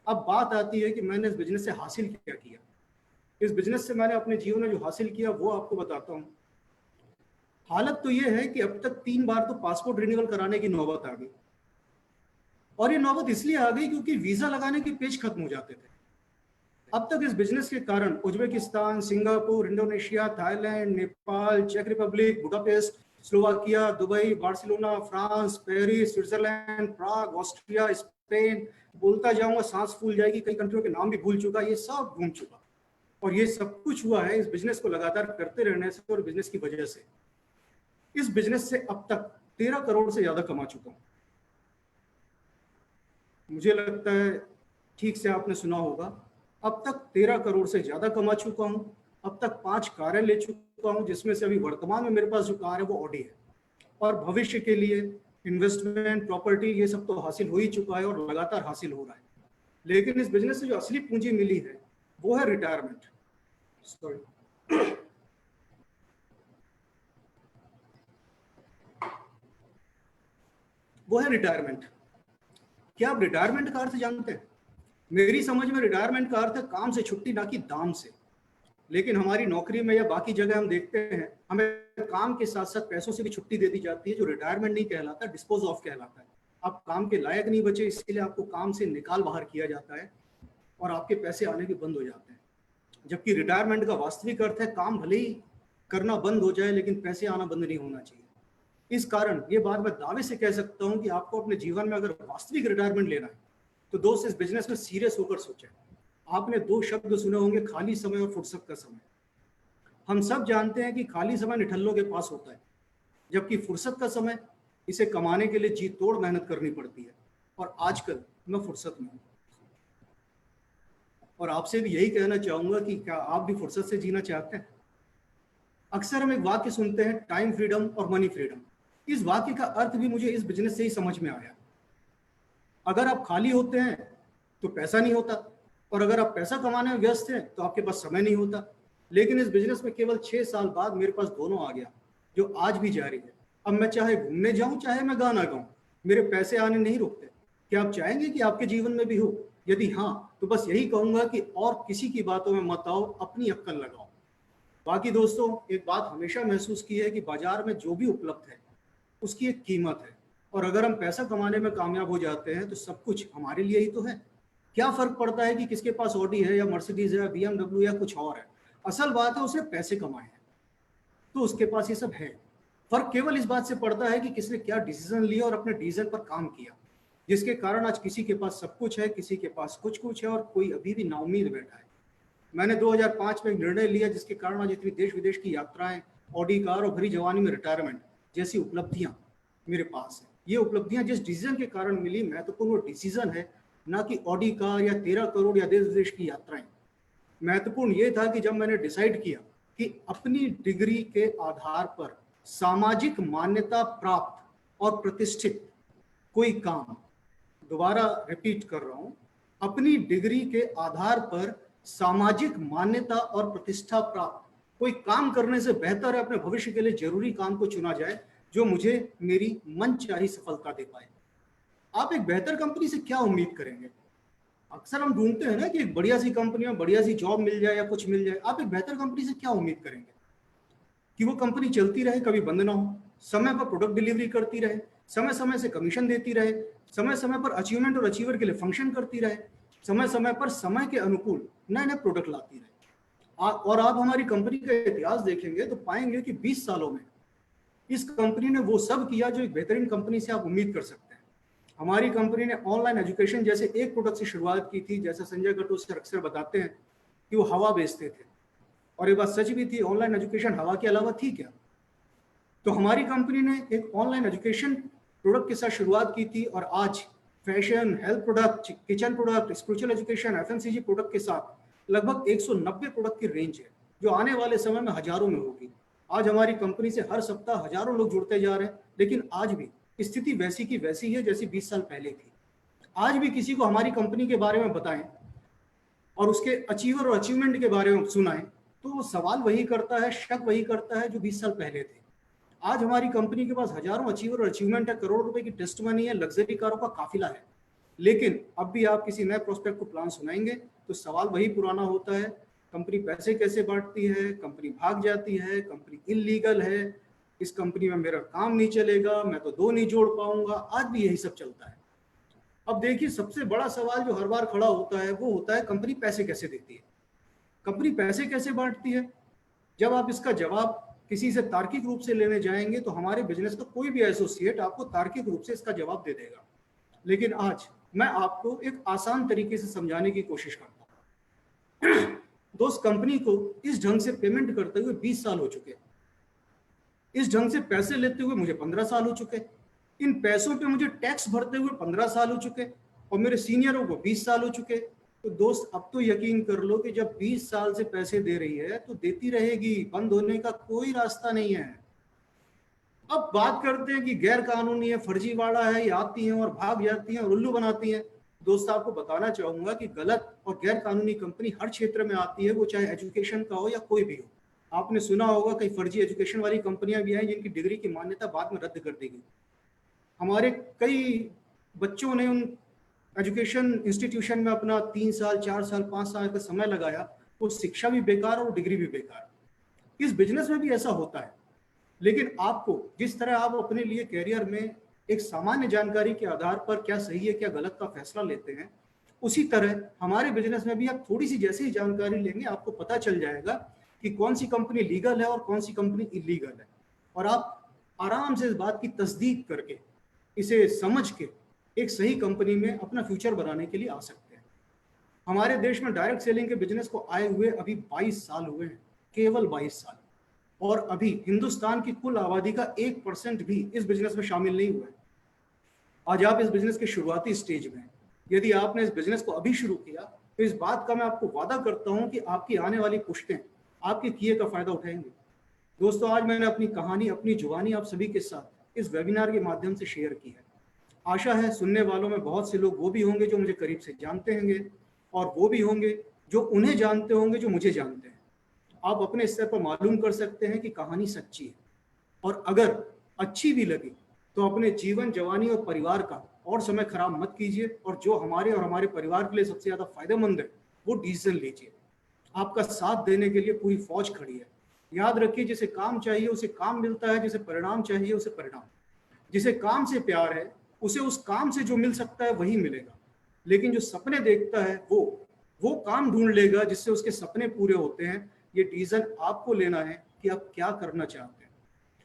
अब बात आती है कि मैंने इस बिजनेस से हासिल क्या किया। इस बिजनेस से मैंने अपने जीवन में जो हासिल किया वो आपको बताता हूँ। हालत तो ये है कि अब तक 3 बार तो पासपोर्ट रिन्यूअल कराने की नौबत आ गई, और ये नौबत इसलिए आ गई क्योंकि वीजा लगाने के पेज खत्म हो जाते थे। अब तक इस बिजनेस के कारण Uzbekistan, Singapore, Indonesia, Thailand, Nepal, चेक Republic, Budapest, Slovakia, Dubai, Barcelona, France, Paris, Switzerland, Prague, Austria, Spain, बोलता जाऊंगा सांस फूल जाएगी, कई कंट्रियों के नाम भी भूल चुका, ये सब घूम चुका। और ये सब कुछ हुआ है इस बिजनेस को लगातार करते रहने से और बिजनेस की वजह से। इस बिजनेस से अब तक 13 करोड़ से ज्यादा कमा चुका हूं। मुझे लगता है ठीक से आपने सुना होगा, अब तक 13 करोड़ से ज्यादा कमा चुका हूं। अब तक 5 कारें ले चुका हूं, जिसमें से अभी वर्तमान में मेरे पास जो कार है वो ऑडी है। और भविष्य के लिए इन्वेस्टमेंट, प्रॉपर्टी, ये सब तो हासिल हो ही चुका है और लगातार हासिल हो रहा है। लेकिन इस बिजनेस से जो असली पूंजी मिली है वो है रिटायरमेंट। सॉरी, वो है रिटायरमेंट। क्या आप रिटायरमेंट का अर्थ जानते हैं? मेरी समझ में रिटायरमेंट का अर्थ है काम से छुट्टी, ना कि दाम से। लेकिन हमारी नौकरी में या बाकी जगह हम देखते हैं हमें काम के साथ साथ पैसों से भी छुट्टी दे दी जाती है, जो रिटायरमेंट नहीं कहलाता, डिस्पोज ऑफ कहलाता है। आप काम के लायक नहीं बचे, इसलिए आपको काम से निकाल बाहर किया जाता है और आपके पैसे आने भी बंद हो जाते हैं। जबकि रिटायरमेंट का वास्तविक अर्थ है काम भले ही करना बंद हो जाए लेकिन पैसे आना बंद नहीं होना चाहिए। इस कारण ये बात मैं दावे से कह सकता हूं कि आपको अपने जीवन में अगर वास्तविक रिटायरमेंट लेना है तो दोस्त इस बिजनेस में सीरियस होकर सोचें। आपने 2 शब्द सुने होंगे, खाली समय और फुर्सत का समय। हम सब जानते हैं कि खाली समय निठल्लों के पास होता है, जबकि फुर्सत का समय इसे कमाने के लिए जी तोड़ मेहनत करनी पड़ती है। और आजकल मैं फुर्सत में हूं और आपसे भी यही कहना चाहूंगा कि क्या आप भी फुर्सत से जीना चाहते हैं? अक्सर हम एक वाक्य सुनते हैं, टाइम फ्रीडम और मनी फ्रीडम। इस वाक्य का अर्थ भी मुझे इस बिजनेस से ही समझ में आया। अगर आप खाली होते हैं तो पैसा नहीं होता, और अगर आप पैसा कमाने में व्यस्त हैं तो आपके पास समय नहीं होता। लेकिन इस बिजनेस में केवल 6 साल बाद मेरे पास दोनों आ गया, जो आज भी जारी है। अब मैं चाहे घूमने जाऊं चाहे मैं गाना गाऊं, मेरे पैसे आने नहीं रुकते। क्या आप चाहेंगे कि आपके जीवन में भी हो? यदि हाँ, तो बस यही कहूंगा कि और किसी की बातों में मत आओ, अपनी अक्ल लगाओ। बाकी दोस्तों, एक बात हमेशा महसूस की है कि बाजार में जो भी उपलब्ध है उसकी एक कीमत है, और अगर हम पैसा कमाने में कामयाब हो जाते हैं तो सब कुछ हमारे लिए ही तो है। क्या फर्क पड़ता है कि किसके पास ऑडी है या मर्सिडीज है या BMW या कुछ और है? असल बात है उसने पैसे कमाए हैं तो उसके पास ये सब है। फर्क केवल इस बात से पड़ता है कि किसने क्या डिसीजन लिया और अपने डिसीजन पर काम किया, जिसके कारण आज किसी के पास सब कुछ है, किसी के पास कुछ है, और कोई अभी भी नाउम्मीद बैठा है। मैंने 2005 में एक निर्णय लिया जिसके कारण आज इतनी देश विदेश की यात्राएं ऑडी कार और भरी जवानी में रिटायरमेंट जैसी उपलब्धियां मेरे पास है। ये उपलब्धियां जिस डिसीजन के कारण मिली, महत्वपूर्ण वो डिसीजन है, ना कि ऑडी कार या 13 करोड़ या देश विदेश की यात्राएं। महत्वपूर्ण ये था कि जब मैंने डिसाइड किया कि अपनी डिग्री के आधार पर सामाजिक मान्यता प्राप्त और प्रतिष्ठित कोई काम, दोबारा रिपीट कर रहा हूं, अपनी डिग्री के आधार पर सामाजिक मान्यता और प्रतिष्ठा प्राप्त कोई काम करने से बेहतर है अपने भविष्य के लिए जरूरी काम को चुना जाए जो मुझे मेरी मनचाही सफलता दे पाए। आप एक बेहतर कंपनी से क्या उम्मीद करेंगे? अक्सर हम ढूंढते हैं ना कि एक बढ़िया सी कंपनी में बढ़िया सी जॉब मिल जाए या कुछ मिल जाए। आप एक बेहतर कंपनी से क्या उम्मीद करेंगे? कि वो कंपनी चलती रहे, कभी बंद ना हो, समय पर प्रोडक्ट डिलीवरी करती रहे, समय समय से कमीशन देती रहे, समय समय पर अचीवमेंट और अचीवर के लिए फंक्शन करती रहे, समय समय पर समय के अनुकूल नए नए प्रोडक्ट लाती रहे। और आप हमारी कंपनी का इतिहास देखेंगे तो पाएंगे कि 20 सालों में इस कंपनी ने वो सब किया जो एक बेहतरीन कंपनी से आप उम्मीद कर सकते हैं। हमारी कंपनी ने ऑनलाइन एजुकेशन जैसे एक प्रोडक्ट से शुरुआत की थी। जैसा संजय गट्टू सर अक्सर बताते हैं कि वो हवा बेचते थे, और ये बात सच भी थी, ऑनलाइन एजुकेशन हवा के अलावा थी क्या? तो हमारी कंपनी ने एक ऑनलाइन एजुकेशन प्रोडक्ट के साथ शुरुआत की थी, और आज fashion, health product, kitchen product, spiritual education, FMCG product के साथ लगभग 190 प्रोडक्ट की रेंज है जो आने वाले समय में हजारों में होगी। आज हमारी कंपनी से हर सप्ताह हजारों लोग जुड़ते जा रहे हैं, लेकिन आज भी स्थिति वैसी की वैसी है जैसी 20 साल पहले थी। आज भी किसी को हमारी कंपनी के बारे में बताएं और उसके अचीवर और अचीवमेंट के बारे में सुनाएं तो वो सवाल वही करता है, शक वही करता है जो 20 साल पहले थे। आज हमारी कंपनी के पास हजारों अचीवर और अचीवमेंट है, करोड़ों रुपए की टेस्ट मनी है, लग्जरी कारों का काफिला है, लेकिन अब भी आप किसी नए प्रोस्पेक्ट को प्लान सुनाएंगे तो सवाल वही पुराना होता है, कंपनी पैसे कैसे बांटती है, कंपनी भाग जाती है, कंपनी इलीगल है, इस कंपनी में मेरा काम नहीं चलेगा, मैं तो दो नहीं जोड़ पाऊंगा। आज भी यही सब चलता है। अब देखिए, सबसे बड़ा सवाल जो हर बार खड़ा होता है वो होता है कंपनी पैसे कैसे देती है, कंपनी पैसे कैसे बांटती है। जब आप इसका जवाब किसी से तार्किक रूप से लेने जाएंगे तो हमारे बिजनेस का कोई भी एसोसिएट आपको तार्किक रूप से इसका जवाब दे देगा, लेकिन आज मैं आपको एक आसान तरीके से समझाने की कोशिश करता हूं। दोस्त, कंपनी को इस ढंग से पेमेंट करते हुए 20 साल हो चुके, इस ढंग से पैसे लेते हुए मुझे 15 साल हो चुके, इन पैसों पे मुझे टैक्स भरते हुए 15 साल हो चुके, और मेरे सीनियरों को 20 साल हो चुके। तो दोस्त, अब तो यकीन कर लो कि जब 20 साल से पैसे दे रही है तो देती रहेगी, बंद होने का कोई रास्ता नहीं है। अब बात करते हैं कि गैर कानूनी है, फर्जीवाड़ा है, ये आती हैं और भाग जाती हैं और उल्लू बनाती हैं। दोस्त, आपको बताना चाहूंगा कि गलत और गैर कानूनी कंपनी हर क्षेत्र में आती है, वो चाहे एजुकेशन का हो या कोई भी हो। आपने सुना होगा कई फर्जी एजुकेशन वाली कंपनियां भी हैं जिनकी डिग्री की मान्यता बाद में रद्द कर दी गई। हमारे कई बच्चों ने उन एजुकेशन इंस्टीट्यूशन में अपना 3 साल, 4 साल, 5 साल का समय लगाया, वो शिक्षा भी बेकार और डिग्री भी बेकार। इस बिजनेस में भी ऐसा होता है, लेकिन आपको जिस तरह आप अपने लिए कैरियर में एक सामान्य जानकारी के आधार पर क्या सही है क्या गलत का फैसला लेते हैं, उसी तरह हमारे बिजनेस में भी आप थोड़ी सी जैसे ही जानकारी लेंगे आपको पता चल जाएगा कि कौन सी कंपनी लीगल है और कौन सी कंपनी इलीगल है, और आप आराम से इस बात की तस्दीक करके इसे समझ के एक सही कंपनी में अपना फ्यूचर बनाने के लिए आ सकते हैं। हमारे देश में डायरेक्ट सेलिंग के बिजनेस को आए हुए अभी 22 साल हुए हैं, केवल 22 साल, और अभी हिंदुस्तान की कुल आबादी का 1% भी इस बिजनेस में शामिल नहीं हुआ है। आज आप इस बिजनेस के शुरुआती स्टेज में हैं। यदि आपने इस बिजनेस को अभी शुरू किया तो इस बात का मैं आपको वादा करता हूं कि आपकी आने वाली पुश्तें आपके किए का फायदा उठाएंगे। दोस्तों, आज मैंने अपनी कहानी, अपनी जुबानी आप सभी के साथ इस वेबिनार के माध्यम से शेयर की है। आशा है सुनने वालों में बहुत से लोग वो भी होंगे जो मुझे करीब से जानते होंगे, और वो भी होंगे जो उन्हें जानते होंगे जो मुझे जानते हैं। आप अपने स्तर पर मालूम कर सकते हैं कि कहानी सच्ची है, और अगर अच्छी भी लगी तो अपने जीवन, जवानी और परिवार का और समय खराब मत कीजिए, और जो हमारे और हमारे परिवार के लिए सबसे ज्यादा फायदेमंद है वो डिसीजन लीजिए। आपका साथ देने के लिए पूरी फौज खड़ी है। याद रखिए, जिसे काम चाहिए उसे काम मिलता है, जिसे परिणाम चाहिए उसे परिणाम। जिसे काम से प्यार है उसे उस काम से जो मिल सकता है वही मिलेगा, लेकिन जो सपने देखता है वो काम ढूंढ लेगा जिससे उसके सपने पूरे होते हैं। ये डिसीजन आपको लेना है कि आप क्या करना चाहते हैं।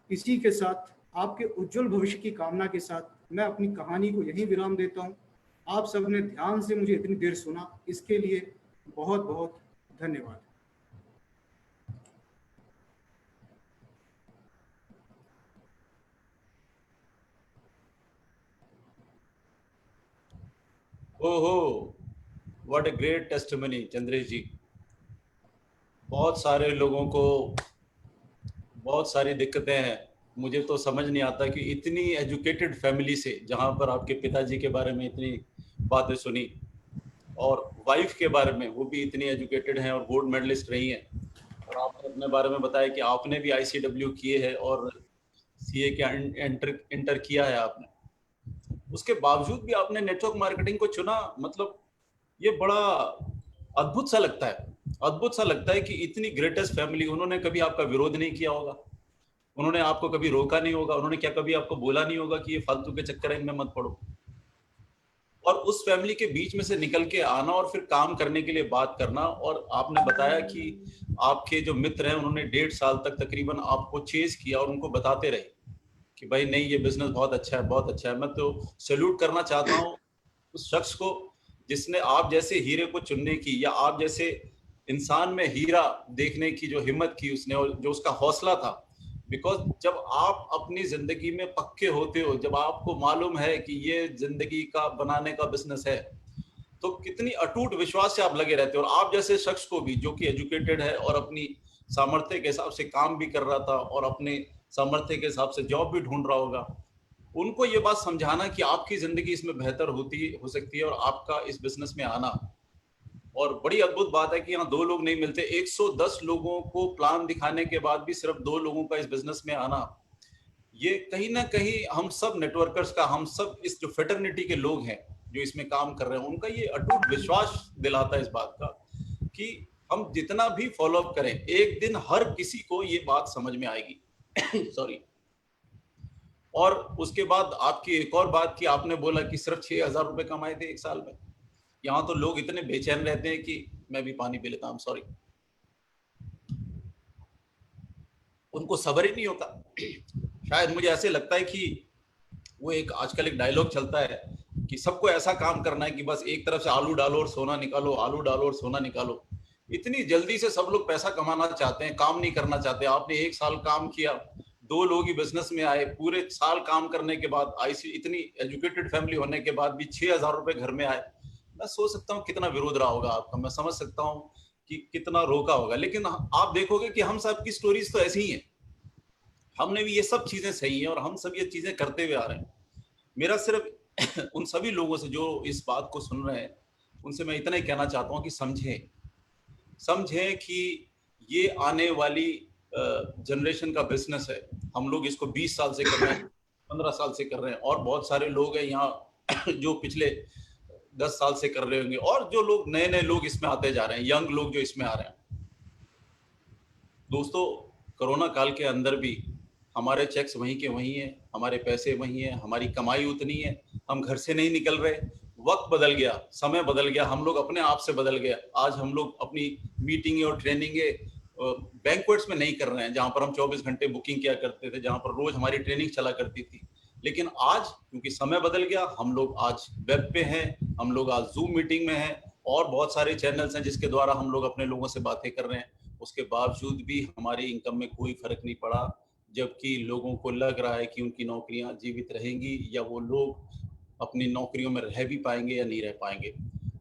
इसी के साथ आपके उज्जवल भविष्य की कामना के साथ मैं अपनी कहानी को यहीं विराम देता हूं। आप सबने ध्यान से मुझे इतनी देर सुना, इसके लिए बहुत बहुत धन्यवाद। ओहो, what a great testimony Chandresh ji. बहुत सारे लोगों को बहुत सारी दिक्कतें हैं। मुझे तो समझ नहीं आता कि इतनी एजुकेटेड फैमिली से, जहाँ पर आपके पिताजी के बारे में इतनी बातें सुनी और वाइफ के बारे में, वो भी इतनी एजुकेटेड हैं और गोल्ड मेडलिस्ट रही हैं, और आपने अपने बारे में बताया कि आपने भी ICW किए हैं और CA के इंटर किया है आपने। उसके बावजूद भी आपने नेटवर्क मार्केटिंग को चुना। मतलब ये बड़ा अद्भुत सा लगता है, अद्भुत सा लगता है कि इतनी ग्रेटेस्ट फैमिली, उन्होंने कभी आपका विरोध नहीं किया होगा, उन्होंने आपको कभी रोका नहीं होगा, उन्होंने क्या कभी आपको बोला नहीं होगा कि ये फालतू के चक्कर में मत पड़ो। और उस फैमिली के बीच में से निकल के आना और फिर काम करने के लिए बात करना। और आपने बताया कि आपके जो मित्र हैं उन्होंने 1.5 साल तक तकरीबन आपको चेज किया और उनको बताते रहे कि भाई नहीं, ये बिजनेस बहुत अच्छा है, बहुत अच्छा है। मैं तो सैल्यूट करना चाहता हूँ उस शख्स को जिसने आप जैसे हीरे को चुनने की, या आप जैसे इंसान में हीरा देखने की जो हिम्मत की उसने, और जो उसका हौसला था। बिकॉज जब आप अपनी जिंदगी में पक्के होते हो, जब आपको मालूम है कि ये जिंदगी का बनाने का बिजनेस है, तो कितनी अटूट विश्वास से आप लगे रहते हो। और आप जैसे शख्स को भी, जो कि एजुकेटेड है और अपनी सामर्थ्य के हिसाब से काम भी कर रहा था और अपने सामर्थ्य के हिसाब से जॉब भी ढूंढ रहा होगा, उनको ये बात समझाना कि आपकी जिंदगी इसमें बेहतर हो सकती है और आपका इस बिजनेस में आना। और बड़ी अद्भुत बात है कि यहाँ 2 लोग नहीं मिलते, 110 लोगों को प्लान दिखाने के बाद भी सिर्फ 2 लोगों का इस बिजनेस में आना, ये कहीं ना कहीं हम सब नेटवर्कर्स का, हम सब इस जो फेटर्निटी के लोग हैं जो इसमें काम कर रहे हैं, उनका ये अटूट विश्वास दिलाता है इस बात का कि हम जितना भी फॉलो अप करें, एक दिन हर किसी को ये बात समझ में आएगी। सॉरी। और उसके बाद आपकी एक और बात की, आपने बोला कि सिर्फ 6,000 रुपए कमाए थे 1 साल में। यहाँ तो लोग इतने बेचैन रहते हैं कि मैं भी पानी पी लेता हूँ, सॉरी, उनको सब्र ही नहीं होता। शायद मुझे ऐसे लगता है कि वो एक आजकल एक डायलॉग चलता है कि सबको ऐसा काम करना है कि बस एक तरफ से आलू डालो और सोना निकालो, आलू डालो और सोना निकालो। इतनी जल्दी से सब लोग पैसा कमाना चाहते हैं, काम नहीं करना चाहते। आपने 1 साल काम किया, 2 लोग ही बिजनेस में आए, पूरे साल काम करने के बाद इतनी एजुकेटेड फैमिली होने के बाद भी 6,000 रुपए घर में आए। मैं सोच सकता हूँ कितना विरोध रहा होगा आपका, मैं समझ सकता हूँ कि कितना रोका होगा। लेकिन आप देखोगे कि हम सब की स्टोरीज तो ऐसी ही है, हमने भी ये सब चीजें सही है और हम सब ये चीजें करते हुए आ रहे हैं। मेरा सिर्फ उन सभी लोगों से जो इस बात को सुन रहे हैं, उनसे मैं इतना ही कहना चाहता हूँ कि समझें कि ये आने वाली जनरेशन का बिजनेस है। हम लोग इसको 20 साल से कर रहे हैं, 15 साल से कर रहे हैं, और बहुत सारे लोग हैं यहाँ जो पिछले 10 साल से कर रहे होंगे, और जो लोग नए लोग इसमें आते जा रहे हैं, यंग लोग जो इसमें आ रहे हैं। दोस्तों, कोरोना काल के अंदर भी हमारे चेक्स वहीं के वहीं हैं, हमारे पैसे वहीं हैं, हमारी कमाई उतनी है, हम घर से नहीं निकल रहे। वक्त बदल गया, समय बदल गया, हम लोग अपने आप से बदल गए। आज हम लोग अपनी मीटिंग और ट्रेनिंग बैंक्वेट्स में नहीं कर रहे हैं, जहां पर हम 24 घंटे बुकिंग किया करते थे, जहां पर रोज हमारी ट्रेनिंग चला करती थी। लेकिन आज क्योंकि समय बदल गया, हम लोग आज वेब पे हैं, हम लोग आज जूम मीटिंग में हैं, और बहुत सारे चैनल्स हैं जिसके द्वारा हम लोग अपने लोगों से बातें कर रहे हैं। उसके बावजूद भी हमारी इनकम में कोई फर्क नहीं पड़ा, जबकि लोगों को लग रहा है कि उनकी नौकरियां जीवित रहेंगी, या वो लोग अपनी नौकरियों में रह भी पाएंगे या नहीं रह पाएंगे।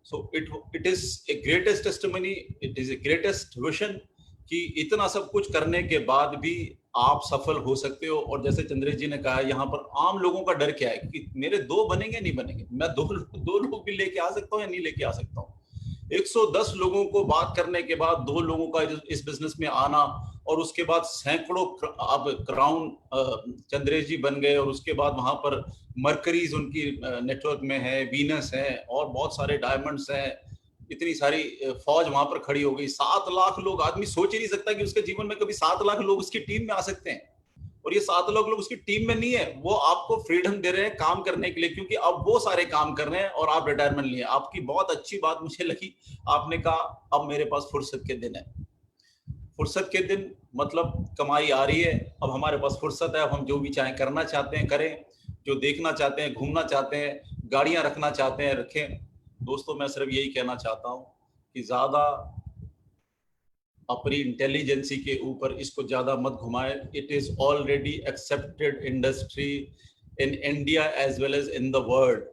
So it is a greatest testimony, it is a greatest vision कि इतना सब कुछ करने के बाद भी आप सफल हो सकते हो। और जैसे चंद्रेश जी ने कहा, यहाँ पर आम लोगों का डर क्या है कि मेरे 2 बनेंगे नहीं बनेंगे, मैं दो लोग भी लेके आ सकता हूँ या नहीं लेके आ सकता हूँ। 110 लोगों को बात करने के बाद 2 लोगों का इस बिजनेस में आना, और उसके बाद सैकड़ों अब क्राउन चंद्रेश जी बन गए, और उसके बाद वहां पर मरकरीज उनकी नेटवर्क में है, वीनस है, और बहुत सारे डायमंड्स हैं, इतनी सारी फौज वहां पर खड़ी हो गई। 7 लाख लोग, आदमी सोच ही नहीं सकता कि उसके जीवन में कभी 7 लाख लोग उसकी टीम में आ सकते हैं। और ये 7 लाख लोग उसकी टीम में नहीं है, वो आपको फ्रीडम दे रहे हैं काम करने के लिए, क्योंकि अब वो सारे काम कर रहे हैं और आप रिटायरमेंट लिए। आपकी बहुत अच्छी बात मुझे लगी, आपने कहा अब मेरे पास फुर्सत के दिन है। फुर्सत के दिन मतलब कमाई आ रही है, अब हमारे पास फुर्सत है, अब हम जो भी चाहें करना चाहते हैं करें, जो देखना चाहते हैं, घूमना चाहते हैं, गाड़ियां रखना चाहते हैं रखें। दोस्तों, मैं सिर्फ यही कहना चाहता हूं कि ज्यादा अपनी इंटेलिजेंसी के ऊपर इसको ज्यादा मत घुमाएं। It is already accepted industry in India as well as in the world.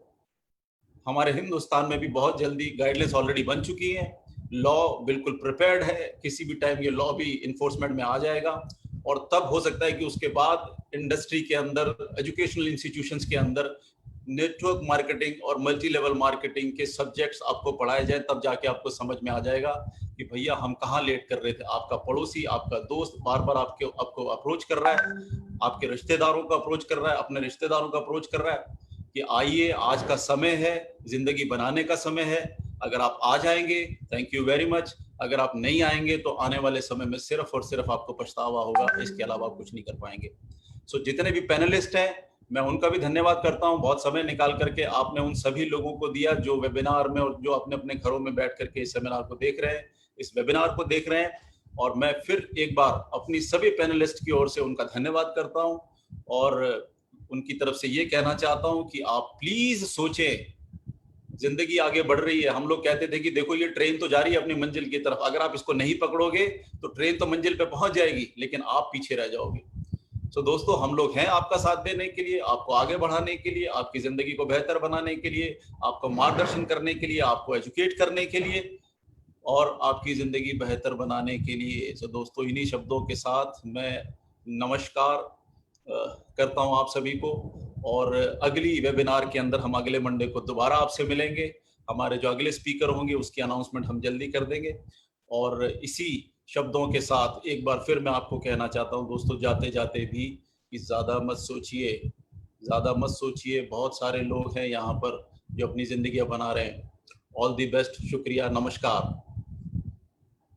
हमारे हिंदुस्तान में भी बहुत जल्दी गाइडलाइंस ऑलरेडी बन चुकी हैं, लॉ बिल्कुल प्रिपेयर्ड है, किसी भी टाइम ये लॉ भी इन्फोर्समेंट में आ जाएगा और तब हो सकता है कि उसके बाद इंडस्ट्री के अंदर, एजुकेशनल इंस्टीट्यूशंस के अंदर नेटवर्क मार्केटिंग और मल्टी लेवल मार्केटिंग के सब्जेक्ट्स आपको पढ़ाए जाए, तब जाके आपको समझ में आ जाएगा कि भैया हम कहाँ लेट कर रहे थे। आपका पड़ोसी, आपका दोस्त बार बार आपको अप्रोच कर रहा है, आपके रिश्तेदारों को अप्रोच कर रहा है, अपने रिश्तेदारों को अप्रोच कर रहा है कि आइए, आज का समय है, जिंदगी बनाने का समय है। अगर आप आ जाएंगे, थैंक यू वेरी मच। अगर आप नहीं आएंगे तो आने वाले समय में सिर्फ और सिर्फ आपको पछतावा होगा, इसके अलावा आप कुछ नहीं कर पाएंगे। सो जितने भी पैनलिस्ट हैं, मैं उनका भी धन्यवाद करता हूं। बहुत समय निकाल करके आपने उन सभी लोगों को दिया जो वेबिनार में और जो अपने अपने घरों में बैठ करके इस सेमिनार को देख रहे हैं, इस वेबिनार को देख रहे हैं। और मैं फिर एक बार अपनी सभी पैनलिस्ट की ओर से उनका धन्यवाद करता हूं और उनकी तरफ से ये कहना चाहता हूं कि आप प्लीज सोचें, जिंदगी आगे बढ़ रही है। हम लोग कहते थे कि देखो ये ट्रेन तो जा रही है अपनी मंजिल की तरफ, अगर आप इसको नहीं पकड़ोगे तो ट्रेन तो मंजिल पे पहुंच जाएगी, लेकिन आप पीछे रह जाओगे। तो दोस्तों, हम लोग हैं आपका साथ देने के लिए, आपको आगे बढ़ाने के लिए, आपकी जिंदगी को बेहतर बनाने के लिए, आपको मार्गदर्शन करने के लिए, आपको एजुकेट करने के लिए और आपकी जिंदगी बेहतर बनाने के लिए। तो दोस्तों, इन्हीं शब्दों के साथ मैं नमस्कार करता हूं आप सभी को और अगली वेबिनार के अंदर हम अगले मंडे को दोबारा आपसे मिलेंगे। हमारे जो अगले स्पीकर होंगे उसकी अनाउंसमेंट हम जल्दी कर देंगे। और इसी शब्दों के साथ एक बार फिर मैं आपको कहना चाहता हूं दोस्तों, जाते जाते भी कि ज़्यादा मत सोचिए। बहुत सारे लोग हैं यहाँ पर जो अपनी जिंदगी बना रहे हैं। ऑल दी बेस्ट, शुक्रिया, नमस्कार।